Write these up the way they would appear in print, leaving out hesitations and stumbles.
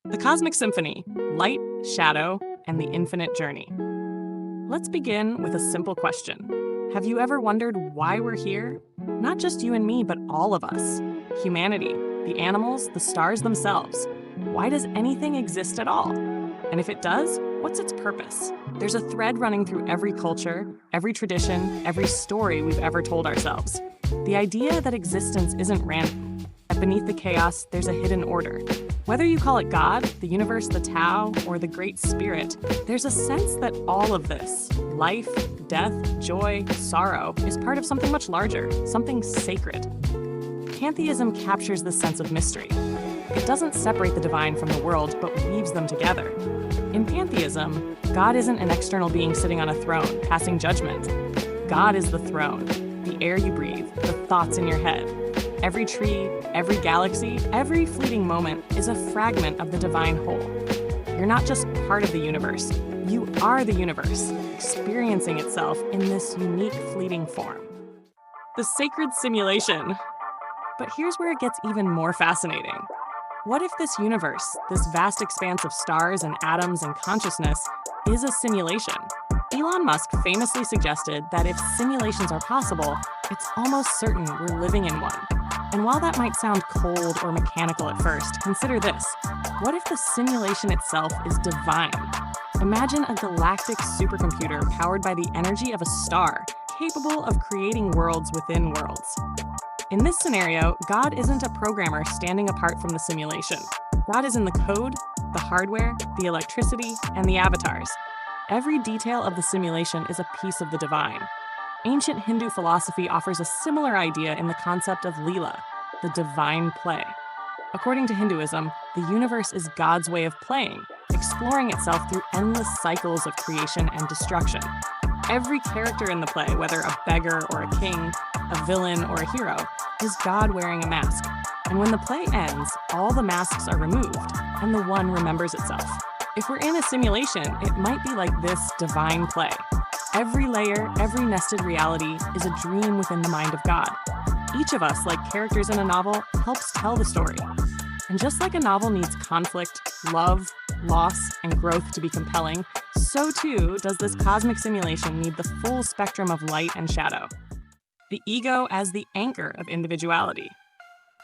The Cosmic Symphony, Light, Shadow, and the Infinite Journey. Let's begin with a simple question. Have you ever wondered why we're here? Not just you and me, but all of us. Humanity, the animals, the stars themselves. Why does anything exist at all? And if it does, what's its purpose? There's a thread running through every culture, every tradition, every story we've ever told ourselves. The idea that existence isn't random. That beneath the chaos, there's a hidden order. Whether you call it God, the universe, the Tao, or the Great Spirit, there's a sense that all of this, life, death, joy, sorrow, is part of something much larger, something sacred. Pantheism captures this sense of mystery. It doesn't separate the divine from the world, but weaves them together. In pantheism, God isn't an external being sitting on a throne, passing judgment. God is the throne, the air you breathe, the thoughts in your head. Every tree, every galaxy, every fleeting moment is a fragment of the divine whole. You're not just part of the universe. You are the universe, experiencing itself in this unique fleeting form. The sacred simulation. But here's where it gets even more fascinating. What if this universe, this vast expanse of stars and atoms and consciousness, is a simulation? Elon Musk famously suggested that if simulations are possible, it's almost certain we're living in one. And while that might sound cold or mechanical at first, consider this. What if the simulation itself is divine? Imagine a galactic supercomputer powered by the energy of a star, capable of creating worlds within worlds. In this scenario, God isn't a programmer standing apart from the simulation. God is in the code, the hardware, the electricity, and the avatars. Every detail of the simulation is a piece of the divine. Ancient Hindu philosophy offers a similar idea in the concept of Leela, the divine play. According to Hinduism, the universe is God's way of playing, exploring itself through endless cycles of creation and destruction. Every character in the play, whether a beggar or a king, a villain or a hero, is God wearing a mask. And when the play ends, all the masks are removed, and the one remembers itself. If we're in a simulation, it might be like this divine play. Every layer, every nested reality is a dream within the mind of God. Each of us, like characters in a novel, helps tell the story. And just like a novel needs conflict, love, loss, and growth to be compelling, so too does this cosmic simulation need the full spectrum of light and shadow. The ego as the anchor of individuality.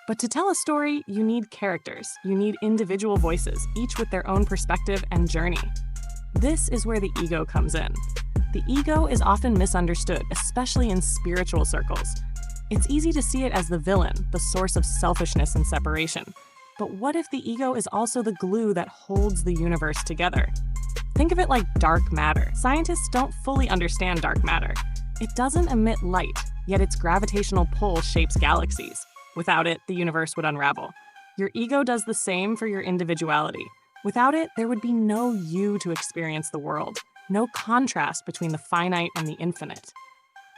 But to tell a story, you need characters. You need individual voices, each with their own perspective and journey. This is where the ego comes in. The ego is often misunderstood, especially in spiritual circles. It's easy to see it as the villain, the source of selfishness and separation. But what if the ego is also the glue that holds the universe together? Think of it like dark matter. Scientists don't fully understand dark matter. It doesn't emit light, yet its gravitational pull shapes galaxies. Without it, the universe would unravel. Your ego does the same for your individuality. Without it, there would be no you to experience the world. No contrast between the finite and the infinite.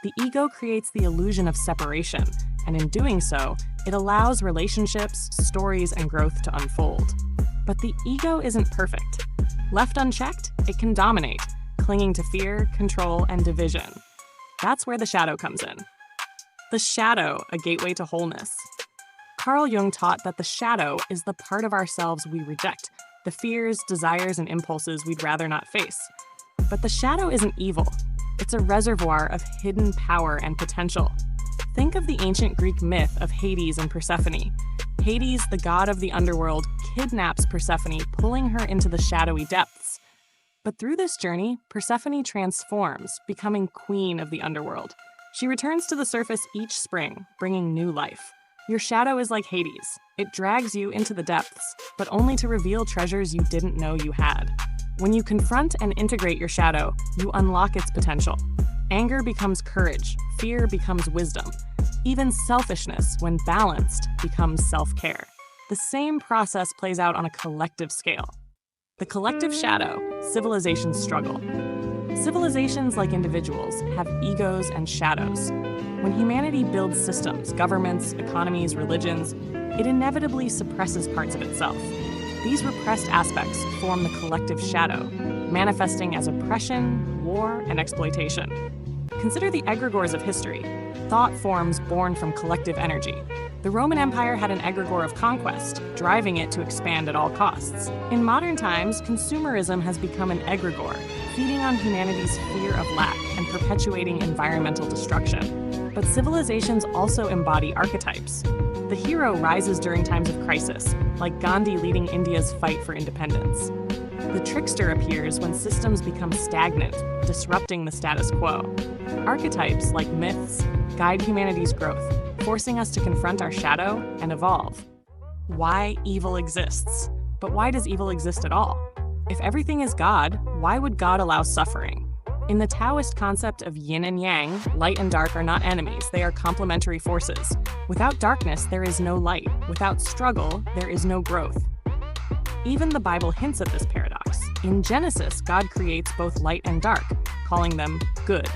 The ego creates the illusion of separation, and in doing so, it allows relationships, stories, and growth to unfold. But the ego isn't perfect. Left unchecked, it can dominate, clinging to fear, control, and division. That's where the shadow comes in. The shadow, a gateway to wholeness. Carl Jung taught that the shadow is the part of ourselves we reject, the fears, desires, and impulses we'd rather not face. But the shadow isn't evil. It's a reservoir of hidden power and potential. Think of the ancient Greek myth of Hades and Persephone. Hades, the god of the underworld, kidnaps Persephone, pulling her into the shadowy depths. But through this journey, Persephone transforms, becoming queen of the underworld. She returns to the surface each spring, bringing new life. Your shadow is like Hades. It drags you into the depths, but only to reveal treasures you didn't know you had. When you confront and integrate your shadow, you unlock its potential. Anger becomes courage, fear becomes wisdom. Even selfishness, when balanced, becomes self-care. The same process plays out on a collective scale. The collective shadow, civilizations struggle. Civilizations, like individuals, have egos and shadows. When humanity builds systems, governments, economies, religions, it inevitably suppresses parts of itself. These repressed aspects form the collective shadow, manifesting as oppression, war, and exploitation. Consider the egregores of history, thought forms born from collective energy. The Roman Empire had an egregore of conquest, driving it to expand at all costs. In modern times, consumerism has become an egregore, feeding on humanity's fear of lack and perpetuating environmental destruction. But civilizations also embody archetypes. The hero rises during times of crisis, like Gandhi leading India's fight for independence. The trickster appears when systems become stagnant, disrupting the status quo. Archetypes, like myths, guide humanity's growth, forcing us to confront our shadow and evolve. Why evil exists? But why does evil exist at all? If everything is God, why would God allow suffering? In the Taoist concept of yin and yang, light and dark are not enemies, they are complementary forces. Without darkness, there is no light. Without struggle, there is no growth. Even the Bible hints at this paradox. In Genesis, God creates both light and dark, calling them good.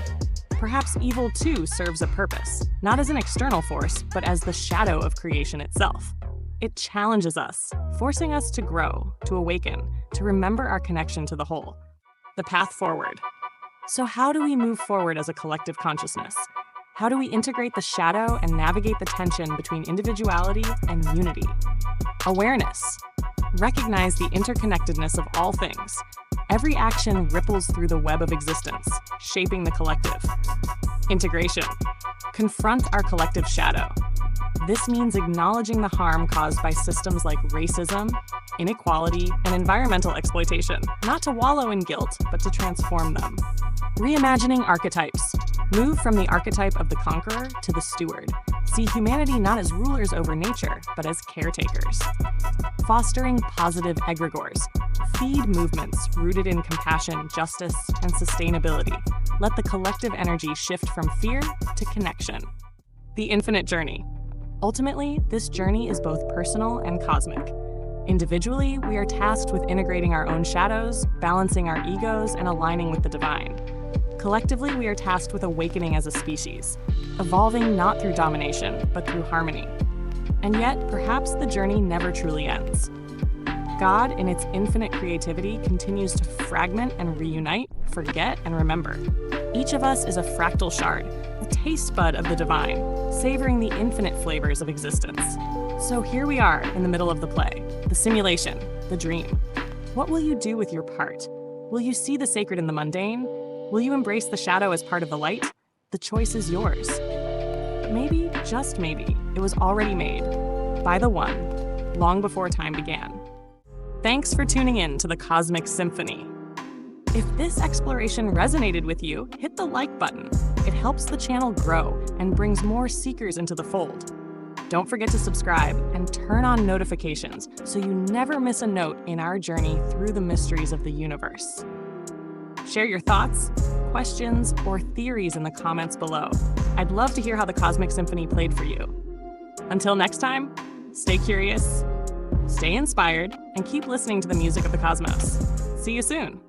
Perhaps evil too serves a purpose, not as an external force, but as the shadow of creation itself. It challenges us, forcing us to grow, to awaken, to remember our connection to the whole. The path forward. So how do we move forward as a collective consciousness? How do we integrate the shadow and navigate the tension between individuality and unity? Awareness. Recognize the interconnectedness of all things. Every action ripples through the web of existence, shaping the collective. Integration. Confront our collective shadow. This means acknowledging the harm caused by systems like racism, inequality, and environmental exploitation, not to wallow in guilt, but to transform them. Reimagining archetypes. Move from the archetype of the conqueror to the steward. See humanity not as rulers over nature, but as caretakers. Fostering positive egregores. Feed movements rooted in compassion, justice, and sustainability. Let the collective energy shift from fear to connection. The infinite journey. Ultimately, this journey is both personal and cosmic. Individually, we are tasked with integrating our own shadows, balancing our egos, and aligning with the divine. Collectively, we are tasked with awakening as a species, evolving not through domination, but through harmony. And yet, perhaps the journey never truly ends. God, in its infinite creativity, continues to fragment and reunite, forget and remember. Each of us is a fractal shard, a taste bud of the divine, savoring the infinite flavors of existence. So here we are in the middle of the play, the simulation, the dream. What will you do with your part? Will you see the sacred in the mundane? Will you embrace the shadow as part of the light? The choice is yours. But maybe, just maybe, it was already made by the one, long before time began. Thanks for tuning in to the Cosmic Symphony. If this exploration resonated with you, hit the like button. It helps the channel grow and brings more seekers into the fold. Don't forget to subscribe and turn on notifications so you never miss a note in our journey through the mysteries of the universe. Share your thoughts, questions, or theories in the comments below. I'd love to hear how the Cosmic Symphony played for you. Until next time, stay curious, stay inspired, and keep listening to the music of the cosmos. See you soon.